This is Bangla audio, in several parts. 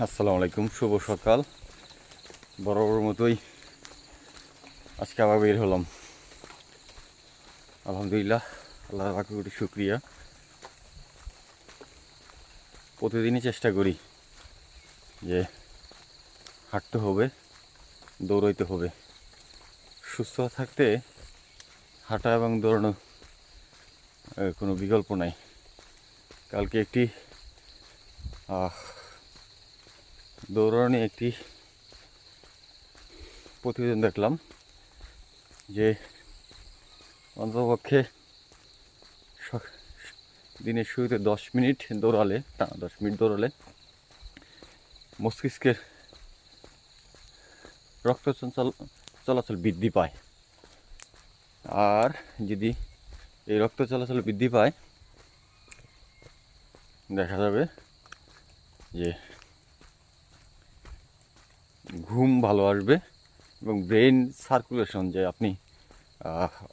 আসসালামু আলাইকুম, শুভ সকাল। বরাবর মতোই আজকে আবার বের হলাম। আলহামদুলিল্লাহ, আল্লাহর পাকের কোটি শুকরিয়া। প্রতিদিনই চেষ্টা করি যে হাঁটতে হবে, দৌড়াইতে হবে। সুস্থ থাকতে হাঁটা এবং দৌড়ানো কোনো বিকল্প নাই। কালকে একটি দৌড়ানো একটি প্রতিবেদন দেখলাম যে অন্ততপক্ষে দিনের শুরুতে 10 মিনিট দৌড়ালে মস্তিষ্কের রক্ত চলাচল বৃদ্ধি পায়। আর যদি এই রক্ত চলাচল বৃদ্ধি পায়, দেখা যাবে যে ঘুম ভালো আসবে এবং ব্রেন সার্কুলেশন, যে আপনি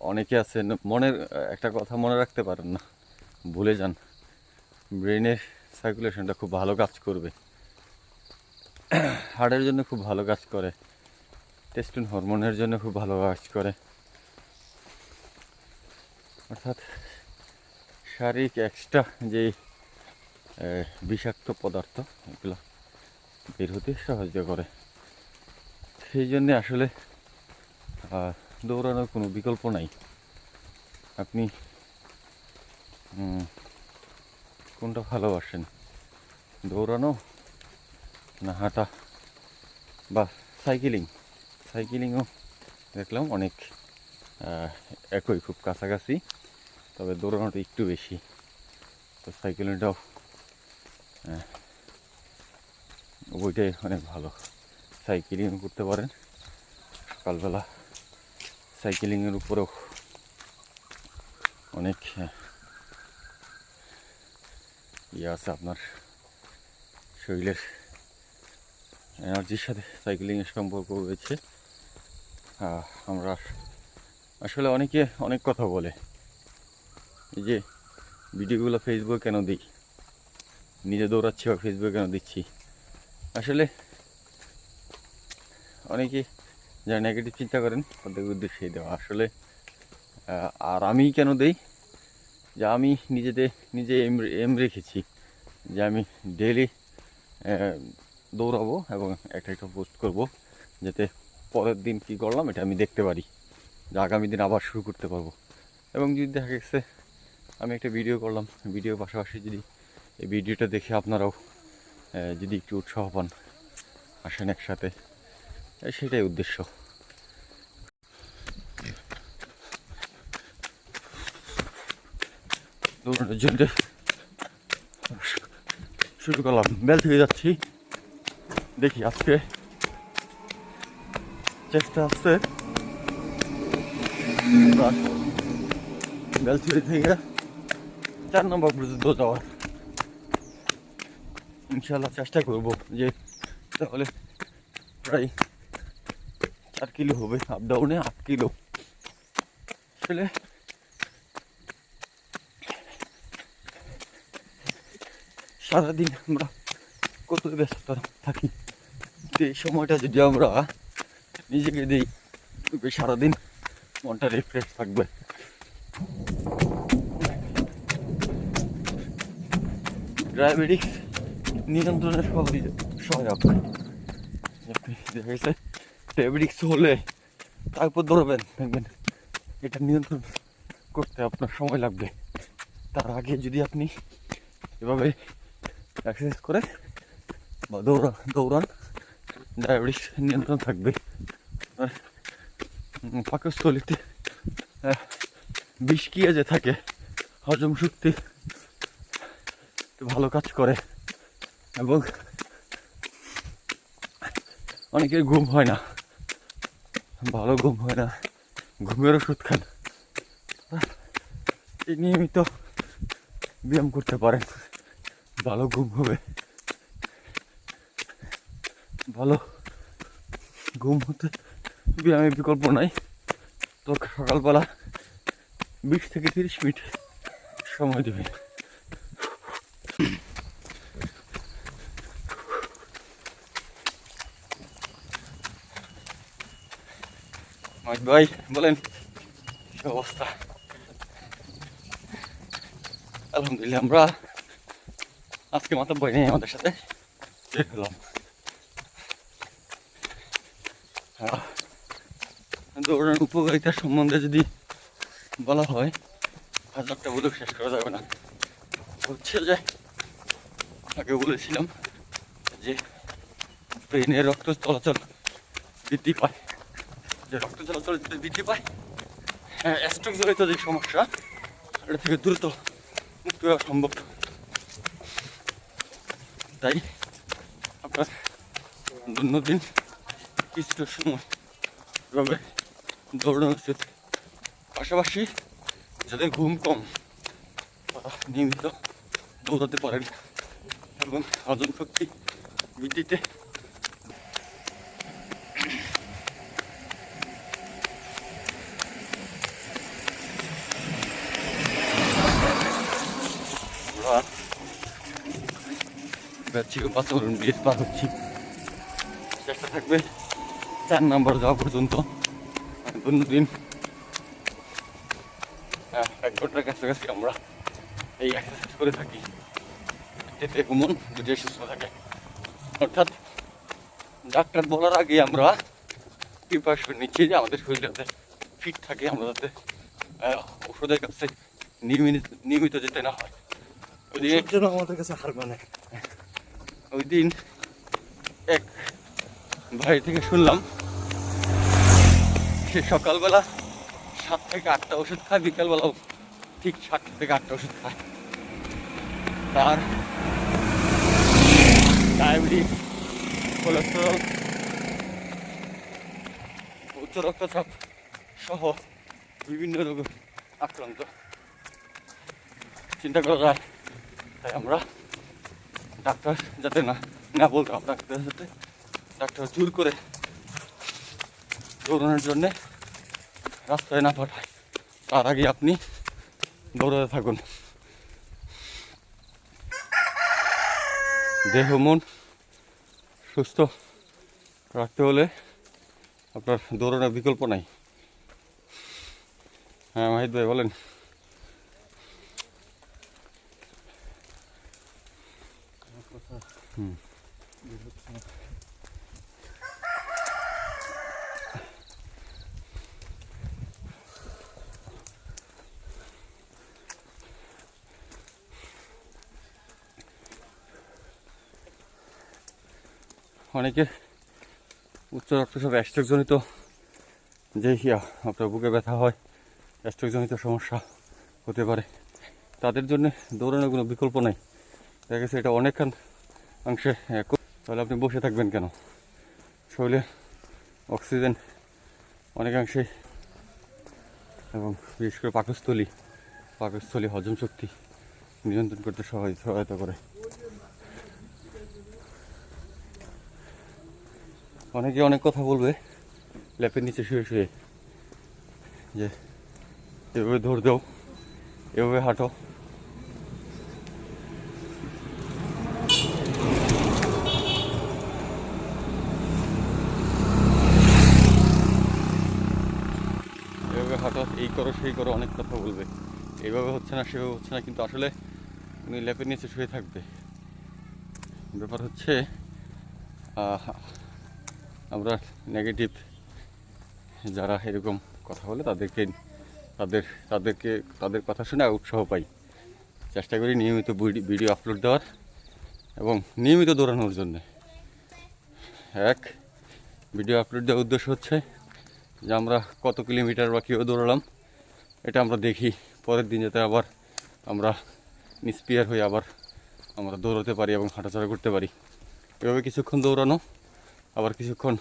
অনেকে আছেন মনের একটা কথা মনে রাখতে পারেন না, ভুলে যান, ব্রেনের সার্কুলেশনটা খুব ভালো কাজ করবে, হার্টের জন্য খুব ভালো কাজ করে, টেস্টোস্টেরন হরমোনের জন্য খুব ভালো কাজ করে। অর্থাৎ শারীরিক এক্সট্রা যেই বিষাক্ত পদার্থ এগুলো বের হতে সাহায্য করে। সেই জন্যে আসলে দৌড়ানোর কোনো বিকল্প নাই। আপনি কোনটা ভালোবাসেন, দৌড়ানো না হাঁটা বা সাইকেলিংও দেখলাম অনেক একই, খুব কাছাকাছি, তবে দৌড়ানোটা একটু বেশি। তো সাইকেলিংটাও ওইটাই অনেক ভালো। সাইকেলিং করতে পারেন সকালবেলা। সাইকেলিংয়ের উপরেও অনেক ইয়ে আছে, আপনার শরীরের এনার্জির সাথে সাইকেলিংয়ের সম্পর্ক রয়েছে। আমরা আসলে অনেকে অনেক কথা বলে, এই যে ভিডিওগুলো ফেসবুকে কেন দিই, নিজে দৌড়াচ্ছি বা ফেসবুকে কেন দিচ্ছি, আসলে অনেকে যারা নেগেটিভ চিন্তা করেন তাদের উদ্দেশ্যেই দেওয়া আসলে। আর আমি কেন দেই, যে আমি নিজে এম রেখেছি যে আমি ডেইলি দৌড়াবো এবং একটা পোস্ট করব, যাতে পরের দিন কী করলাম এটা আমি দেখতে পারি, যে আগামী দিন আবার শুরু করতে পারবো। এবং যদি দেখা গেছে আমি একটা ভিডিও করলাম, ভিডিওর পাশাপাশি যদি এই ভিডিওটা দেখে আপনারাও যদি একটু উৎসাহ পান, আসেন একসাথে, সেটাই উদ্দেশ্য। দৌড়ানোর জন্য শুরু করলাম, বেল থেকে যাচ্ছি, দেখি আজকে চেষ্টা আসছে বেলছড়ি থেকে 4 নম্বর পর্যন্ত যাওয়ার। ইনশাল্লাহ চেষ্টা করবো, যে তাহলে প্রায় 4 কিলো হবে, আপ ডাউনে 8 কিলো। আসলে সারাদিন আমরা কত ব্যস্ত থাকি, এই সময়টা যদি আমরা নিজেকে দিই, সারাদিন মনটা রিফ্রেশ থাকবে। ডায়াবেটিক্স নিয়ন্ত্রণের সহায়ক। আপনি দেখা গেছে ডায়াবেটিক্স হলে তারপর দৌড়াবেন, দেখবেন এটা নিয়ন্ত্রণ করতে আপনার সময় লাগবে। তার আগে যদি আপনি এভাবে এক্সারসাইজ করে বা দৌড়ান, ডায়াবেটিক্স নিয়ন্ত্রণ থাকবে। পাকস্থলীতে বিষক্রিয়া যে থাকে, হজম শক্তি ভালো কাজ করে, এবং অনেকের ঘুম হয় না, ভালো ঘুম হয় না, ঘুমের ওষুধ খান। নিয়মিত ব্যায়াম করতে পারেন, ভালো ঘুম হবে। ভালো ঘুম হতে ব্যায়ামের বিকল্প নাই। তো সকালবেলা 20 থেকে 30 মিনিট সময় দেবেন। অমিত ভাই বলেন কি অবস্থা? আলহামদুলিল্লাহ, আমরা আজকে মাতাব্বর নেই আমাদের সাথে বের হলাম। দৌড়ানোর উপকারিতা সম্বন্ধে যদি বলা হয়, হাজারটা বলেও শেষ করা যাবে না। হচ্ছে যে আগে বলেছিলাম যে ব্রেনের রক্ত চলাচল বৃদ্ধি পায়, যে রক্ত চলাচল যদি বৃদ্ধি পায়, স্ট্রোক জড়িত যে সমস্যা এটা থেকে দ্রুত মুক্তি হওয়া সম্ভব। তাই আপনার দৈনন্দিন কিছুটা সময় এভাবে দৌড়ানো উচিত। পাশাপাশি যাদের ঘুম কম তারা নিয়মিত দৌড়াতে পারেন এবং হজম শক্তি বৃদ্ধিতে বাতাবরণ ব্রিজ পার হচ্ছি। চেষ্টা থাকবে 4 নম্বর যাওয়া পর্যন্ত দৈনন্দিন 1 ঘন্টার কাছাকাছি আমরা এই এক্সারসাইজ করে থাকি। এতে মন দুটোই সুস্থ থাকে। অর্থাৎ ডাক্তার বলার আগে আমরা প্রিপারেশন নিচ্ছি যে আমাদের শরীর যাতে ফিট থাকে, আমরা যাতে ওষুধের কাছে নিয়মিত যেতে না হয়। আমাদের কাছে হার মানে ওই দিন এক ভাই থেকে শুনলাম সে সকালবেলা 7 থেকে 8টা ওষুধ খায়, বিকালবেলাও ঠিক 7 থেকে 8টা ওষুধ খায়। তার ডায়াবেটিস, কোলেস্টেরল, উচ্চ রক্তচাপ সহ বিভিন্ন রোগে আক্রান্ত। চিন্তা করা যায়। তাই আমরা ডাক্তার যাতে না বলতাম, ডাক্তারের সাথে ডাক্তার জোর করে দৌড়ানোর জন্যে রাস্তায় না পাঠায়, তার আগে আপনি দৌড়াতে থাকুন। দেহ মন সুস্থ রাখতে হলে আপনার দৌড়ানোর বিকল্প নাই। হ্যাঁ মাহিদ ভাই বলেন। অনেকে উচ্চ রক্তচাপ স্ট্রোকজনিত যে আপনার বুকে ব্যথা হয়, স্ট্রোকজনিত সমস্যা হতে পারে, তাদের জন্য দৌড়ানোর কোনো বিকল্প নেই। দেখা গেছে এটা অনেকখান অংশে। তাহলে আপনি বসে থাকবেন কেন? শরীরে অক্সিজেন অনেকাংশে এবং বিশেষ করে পাকস্থলী হজম শক্তি নিয়ন্ত্রণ করতে সহায়তা করে। অনেকে অনেক কথা বলবে ল্যাপের নিচে শুয়ে শুয়ে, যে এভাবে দৌড় দাও, এভাবে হাঁটো। এভাবে হাঁটো, এই করো সেই করো, অনেক কথা বলবে। এইভাবে হচ্ছে না, সেভাবে হচ্ছে না, কিন্তু আসলে উনি ল্যাপের নিচে শুয়ে থাকবে। ব্যাপার হচ্ছে আমরা নেগেটিভ যারা এরকম কথা বলে তাদের কথা শুনে উৎসাহ পাই। চেষ্টা করি নিয়মিত ভিডিও আপলোড দেওয়ার এবং নিয়মিত দৌড়ানোর জন্যে। ভিডিও আপলোড দেওয়ার উদ্দেশ্য হচ্ছে যে আমরা কত কিলোমিটার বা কীভাবে দৌড়ালাম এটা আমরা দেখি, পরের দিন যাতে আবার আমরা ইন্সপায়ার হয়ে আবার আমরা দৌড়াতে পারি এবং হাঁটাচলা করতে পারি। এভাবে কিছুক্ষণ দৌড়ানো, আবার কিছুক্ষণ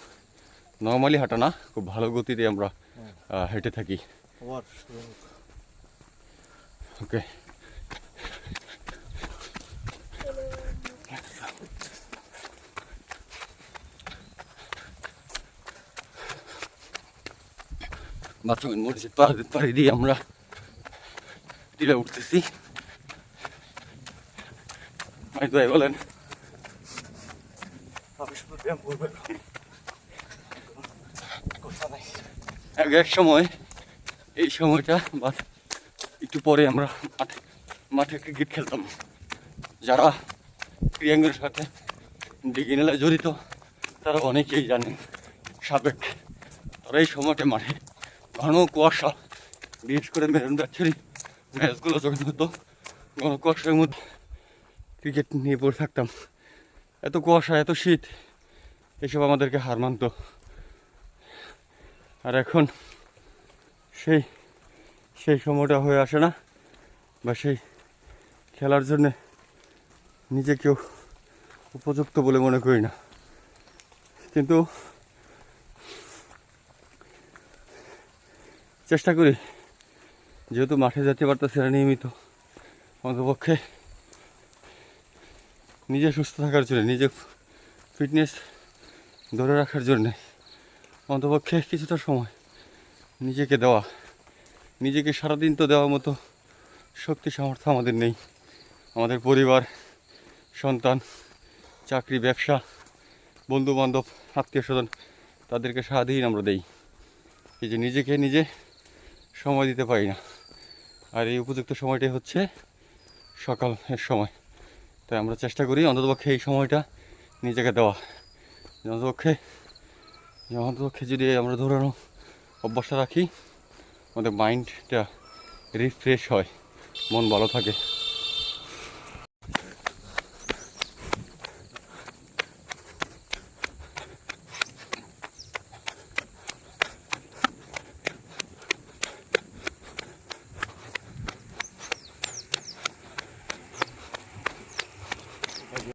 নর্মালি হাঁটা না, খুব ভালো গতিতে আমরা হেঁটে থাকি। ওকে, বাথরুমের মসজিদ পাড়ি দিয়ে আমরা টিলা উঠতেছি। মাহিদ ভাই বলেন। আমি শুধু ব্যায়াম করবো, কথা নাই। এক সময় এই সময়টা বা একটু পরে আমরা মাঠে ক্রিকেট খেলতাম। যারা ক্রিয়াঙ্গের সাথে বিজ্ঞানীরা জড়িত তারা অনেকেই জানেন সাবেক। তারা এই সময়টা মাঠে ঘন কুয়াশা, বিশেষ করে মেরুন ব্যাচেরি ম্যাচগুলো যখন হতো ঘন কুয়াশার মধ্যে ক্রিকেট নিয়ে পড়ে থাকতাম। এত কুয়াশা, এত শীত, এসব আমাদেরকে হার মানত। আর এখন সেই সময়টা হয়ে আসে না, বা সেই খেলার জন্যে নিজেকেও উপযুক্ত বলে মনে করি না। কিন্তু চেষ্টা করি, যেহেতু মাঠে যেতে পারতেছি না নিয়মিত, অন্তপক্ষে নিজে সুস্থ থাকার জন্য, নিজে ফিটনেস ধরে রাখার জন্যে অন্তপক্ষে কিছুটা সময় নিজেকে দেওয়া। নিজেকে সারাদিন তো দেওয়ার মতো শক্তি সামর্থ্য আমাদের নেই। আমাদের পরিবার, সন্তান, চাকরি, ব্যবসা, বন্ধু বান্ধব, আত্মীয় স্বজন, তাদেরকে সারাদিন আমরা দেই। এই যে নিজেকে নিজে সময় দিতে পারি না। আর এই উপযুক্ত সময়টাই হচ্ছে সকালের সময়। তাই আমরা চেষ্টা করি অন্ততপক্ষে এই সময়টা নিজেকে দেওয়া। অন্ততপক্ষে যদি আমরা ধরানো অভ্যাসটা রাখি, আমাদের মাইন্ডটা রিফ্রেশ হয়, মন ভালো থাকে।